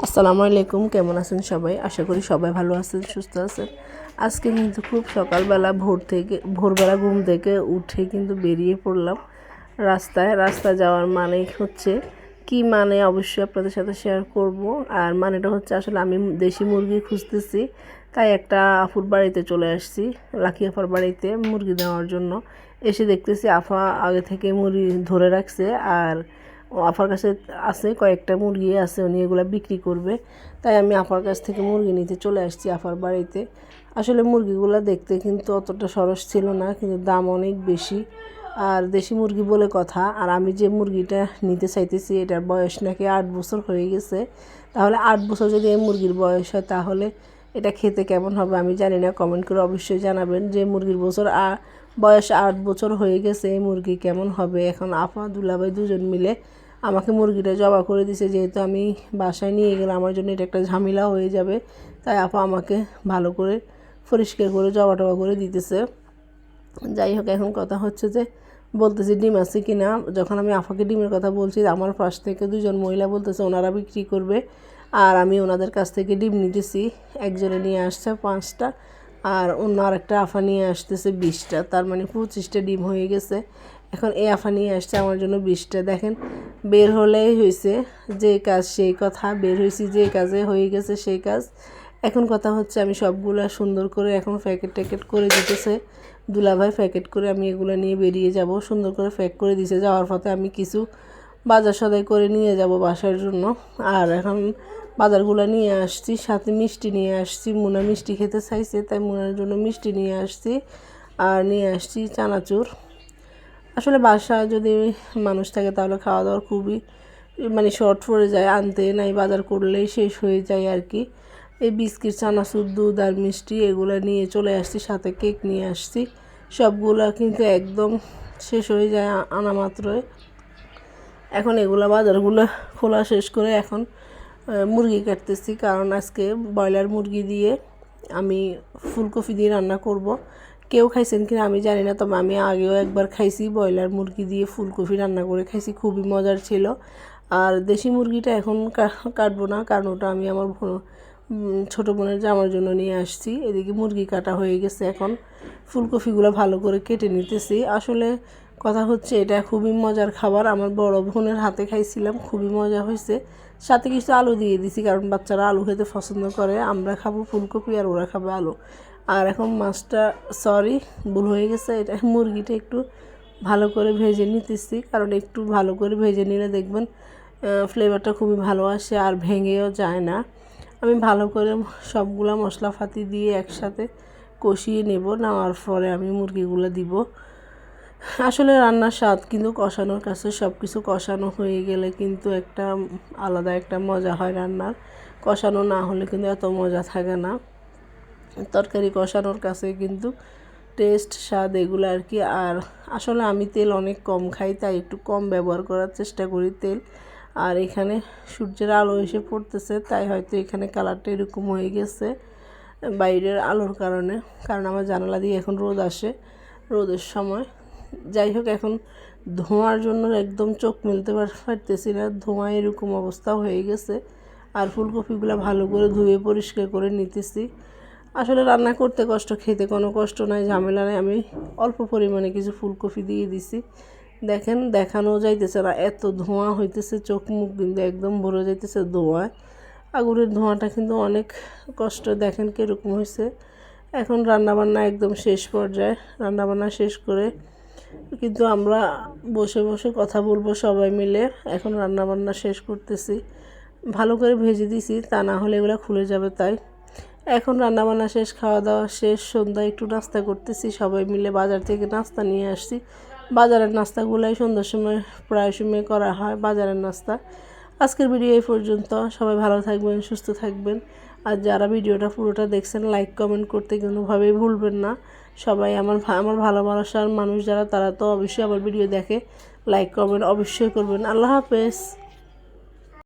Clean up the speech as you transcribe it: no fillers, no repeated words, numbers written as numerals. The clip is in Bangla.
আসসালামু আলাইকুম, কেমন আছেন সবাই? আশা করি সবাই ভালো আছেন, সুস্থ আছেন। আজকে কিন্তু খুব সকালবেলা ভোরবেলা ঘুম থেকে উঠে কিন্তু বেরিয়ে পড়লাম রাস্তায় যাওয়ার মানে হচ্ছে কি মানে অবশ্যই আপনাদের সাথে শেয়ার করব। আর মানেটা হচ্ছে আসলে আমি দেশি মুরগি খুঁজতেছি, তাই একটা আফুর বাড়িতে চলে আসছি, লাকি আফার বাড়িতে মুরগি দেওয়ার জন্য। এসে দেখতেছি আফা আগে থেকে মুরগি ধরে রাখছে, আর আফার কাছে আছে কয়েকটা মুরগি আছে, উনি এগুলো বিক্রি করবে। তাই আমি আফার কাছ থেকে মুরগি নিতে চলে আসছি আফার বাড়িতে। আসলে মুরগিগুলো দেখতে কিন্তু অতটা সরস ছিল না, কিন্তু দাম অনেক বেশি। আর দেশি মুরগি বলে কথা। আর আমি যে মুরগিটা নিতে চাইতেছি এটার বয়স নাকি 8 বছর হয়ে গেছে। তাহলে 8 বছর যদি এই মুরগির বয়স হয়, তাহলে এটা খেতে কেমন হবে আমি জানি না। কমেন্ট করে অবশ্যই জানাবেন যে মুরগির বয়স 8 বছর হয়ে গেছে, এই মুরগি কেমন হবে। এখন আপা দুলাভাই দুজন মিলে আমাকে মুরগিটা জবাই করে দিছে, যেহেতু আমি বাসায় নিয়ে গেলে আমার জন্য এটা একটা ঝামেলা হয়ে যাবে। তাই আপা আমাকে ভালো করে পরিষ্কার করে জবা করে দিতেছে। যাই হোক, এখন কথা হচ্ছে যে বলতেছি ডিম আছে কি না। যখন আমি আফাকে ডিমের কথা বলছি, আমার পাশ থেকে দুজন মহিলা বলতেছে ওনারা বিক্রি করবে, আর আমি ওনাদের কাছ থেকে ডিম নিতেছি। একজনে নিয়ে আসছে 5টা, আর অন্য আরেকটা আফা নিয়ে আসতেছে 20টা, তার মানে 25টা ডিম হয়ে গেছে। এখন এই আফা নিয়ে আসছে আমার জন্য 20টা। দেখেন, বের হলেই হয়েছে যে কাজ সেই কথা, বের হয়েছি যে কাজে, হয়ে গেছে সেই কাজ। এখন কথা হচ্ছে আমি সবগুলা সুন্দর করে এখন প্যাকেট করে দিতেছে দুলাভাই। প্যাকেট করে আমি এগুলো নিয়ে বেরিয়ে যাব। সুন্দর করে প্যাক করে দিছে। যাওয়ার পথে আমি কিছু বাজার সদাই করে নিয়ে যাব বাসার জন্য। আর এখন বাজারগুলো নিয়ে আসছি, সাথে মিষ্টি নিয়ে আসছি। মুনা মিষ্টি খেতে চাইছে, তাই মুনার জন্য মিষ্টি নিয়ে আসছি। আর নিয়ে আসছি চানাচুর। আসলে বাসায় যদি মানুষ থাকে তাহলে খাওয়া দাওয়ার খুবই মানে শর্ট পড়ে যায়, আনতে নাই বাজার করলেই শেষ হয়ে যায় আর কি। এই বিস্কিট, চানাচুর, দুধ আর মিষ্টি এগুলো নিয়ে চলে আসছি, সাথে কেক নিয়ে আসছি। সবগুলা কিন্তু একদম শেষ হয়ে যায় আনা মাত্রই। এখন এগুলা বাজারগুলো খোলা শেষ করে এখন মুরগি কাটতেছি, কারণ আজকে ব্রয়লার মুরগি দিয়ে আমি ফুলকপি দিয়ে রান্না করব। কেউ খাইছেন কিনা আমি জানি না, তবে আমি আগেও একবার খাইছি ব্রয়লার মুরগি দিয়ে ফুলকপি রান্না করে খাইছি, খুবই মজার ছিল। আর দেশি মুরগিটা এখন কাটবো না, কারণ ওটা আমি আমার ছোটো বোনের জামার জন্য নিয়ে আসছি। এদিকে মুরগি কাটা হয়ে গেছে, এখন ফুলকপিগুলো ভালো করে কেটে নিতেছি। আসলে কথা হচ্ছে এটা খুবই মজার খাবার, আমার বড় বোনের হাতে খাইছিলাম, খুবই মজা হয়েছে। সাথে কিছু আলু দিয়ে দিছি, কারণ বাচ্চারা আলু খেতে পছন্দ করে। আমরা খাবো ফুলকপি আর ওরা খাবে আলু। আর এখন মাছটা, সরি ভুল হয়ে গেছে, এটা মুরগিটা একটু ভালো করে ভেজে নিতেছি, কারণ একটু ভালো করে ভেজে নিলে দেখবেন ফ্লেভারটা খুবই ভালো আসে আর ভেঙেও যায় না। আমি ভালো করে সবগুলা মশলাপাতি দিয়ে একসাথে কষিয়ে নেওয়ার পরে আমি মুরগিগুলো দিব। আসলে রান্নার স্বাদ কিন্তু কষানোর কাছে, সব কিছু কষানো হয়ে গেলে কিন্তু একটা আলাদা একটা মজা হয় রান্নার। কষানো না হলে কিন্তু এত মজা থাকে না। তরকারি কষানোর কাছে কিন্তু টেস্ট, স্বাদ এগুলো আর কি। আর আসলে আমি তেল অনেক কম খাই, তাই একটু কম ব্যবহার করার চেষ্টা করি তেল। আর এখানে সূর্যের আলো এসে পড়তেছে, তাই হয়তো এখানে কালারটা এরকম হয়ে গেছে বাইরের আলোর কারণে, কারণ আমার জানালা দিয়ে এখন রোদ আসে, রোদের সময়। যাই হোক, এখন ধোঁয়ার জন্য একদম চোখ মেলতে পারতেছি না, ধোঁয়া এরকম অবস্থা হয়ে গেছে। আর ফুলকপিগুলো ভালো করে ধুয়ে পরিষ্কার করে নিতেছি। আসলে রান্না করতে কষ্ট, খেতে কোনো কষ্ট নাই, ঝামেলা নেই। আমি অল্প পরিমাণে কিছু ফুলকপি দিয়ে দিছি। দেখেন, দেখানো যাইতেছে না, এত ধোঁয়া হইতেছে, চোখ মুখ কিন্তু একদম ভরে যাইতেছে ধোঁয়ায়। আগুনের ধোঁয়াটা কিন্তু অনেক কষ্ট। দেখেন কীরকম হয়েছে। এখন রান্নাবান্না একদম শেষ পর্যায়ে, রান্নাবান্না শেষ করে কিন্তু আমরা বসে বসে কথা বলবো সবাই মিলে। এখন রান্নাবান্না শেষ করতেছি, ভালো করে ভেজে দিছি, তা না হলে এগুলো খুলে যাবে। তাই এখন রান্নাবান্না শেষ, খাওয়া দাওয়া শেষ, সন্ধ্যায় একটু নাস্তা করতেছি সবাই মিলে। বাজার থেকে নাস্তা নিয়ে আসছি। বাজারের নাস্তাগুলাই সন্ধ্যার সময় প্রায় সময় করা হয়, বাজারের নাস্তা। আজকের ভিডিও এই পর্যন্ত। সবাই ভালো থাকবেন, সুস্থ থাকবেন। আর যারা ভিডিওটা পুরোটা দেখছেন, লাইক কমেন্ট করতে কোনোভাবেই ভুলবেন না। সবাই আমার ভালোবাসার মানুষ যারা, তারা তো অবশ্যই আমার ভিডিও দেখে, লাইক কমেন্ট অবশ্যই করবেন। আল্লাহ হাফেজ।